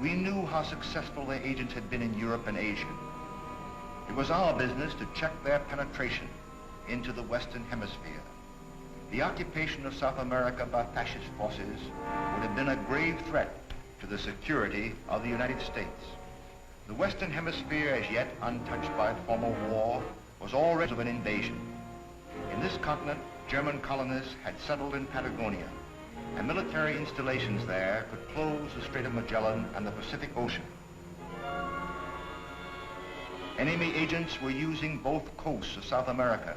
We knew how successful their agents had been in Europe and Asia. It was our business to check their penetration into the Western Hemisphere. The occupation of South America by fascist forces would have been a grave threat to the security of the United States. The Western Hemisphere, as yet untouched by formal war, was already of an invasion. In this continent, German colonists had settled in Patagonia, and military installations there could close the Strait of Magellan and the Pacific Ocean. Enemy agents were using both coasts of South America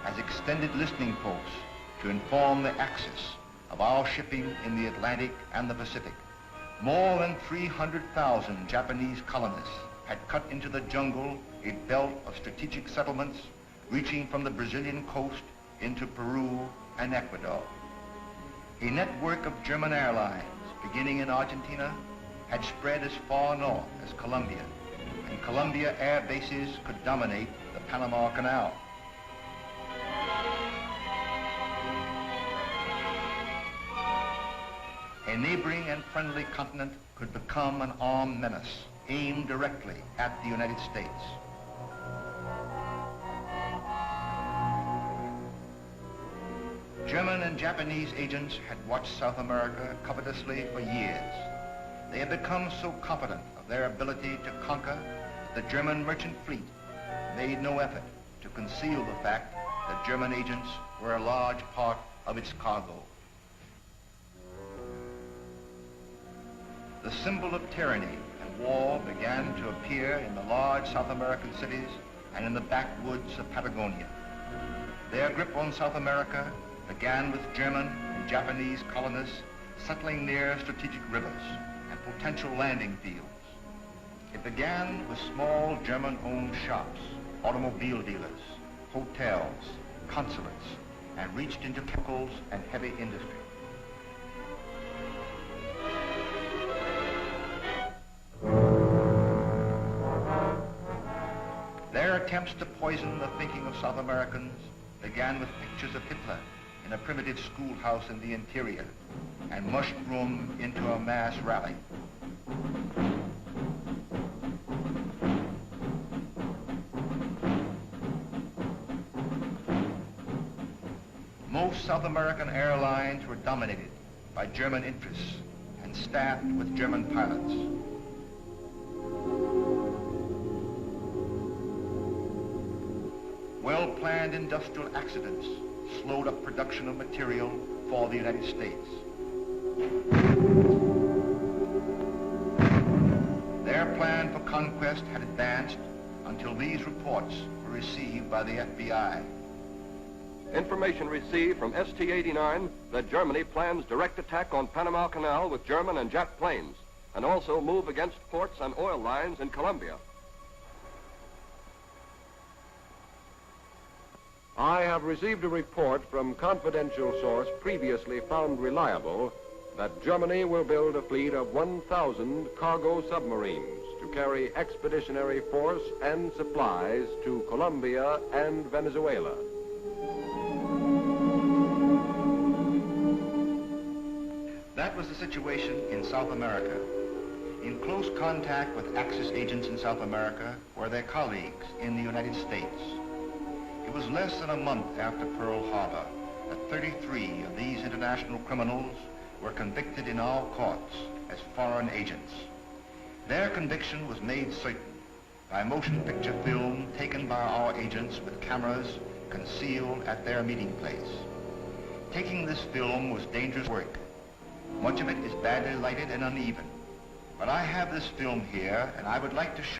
as extended listening posts to inform the axis of our shipping in the Atlantic and the Pacific. More than 300,000 Japanese colonists had cut into the jungle a belt of strategic settlements reaching from the Brazilian coast into Peru and Ecuador. A network of German airlines beginning in Argentina had spread as far north as Colombia, and Colombia air bases could dominate the Panama Canal. A neighboring and friendly continent could become an armed menace aimed directly at the United States. German and Japanese agents had watched South America covetously for years. They had become so confident of their ability to conquer that the German merchant fleet made no effort to conceal the fact that German agents were a large part of its cargo. The symbol of tyranny and war began to appear in the large South American cities and in the backwoods of Patagonia. Their grip on South America began with German and Japanese colonists settling near strategic rivers and potential landing fields. It began with small German-owned shops, automobile dealers, hotels, consulates, and reached into chemicals and heavy industry. Their attempts to poison the thinking of South Americans began with pictures of Hitler in a primitive schoolhouse in the interior and mushroomed into a mass rally. Most South American airlines were dominated by German interests and staffed with German pilots. Well-planned industrial accidents slowed up production of material for the United States. Their plan for conquest had advanced until these reports were received by the FBI. Information received from ST-89 that Germany plans direct attack on Panama Canal with German and Jap planes, and also move against ports and oil lines in Colombia. I have received a report from confidential source previously found reliable that Germany will build a fleet of 1,000 cargo submarines to carry expeditionary force and supplies to Colombia and Venezuela. That was the situation in South America. In close contact with Axis agents in South America were their colleagues in the United States. It was less than a month after Pearl Harbor that 33 of these international criminals were convicted in our courts as foreign agents. Their conviction was made certain by motion picture film taken by our agents with cameras concealed at their meeting place. Taking this film was dangerous work. Much of it is badly lighted and uneven. But I have this film here, and I would like to show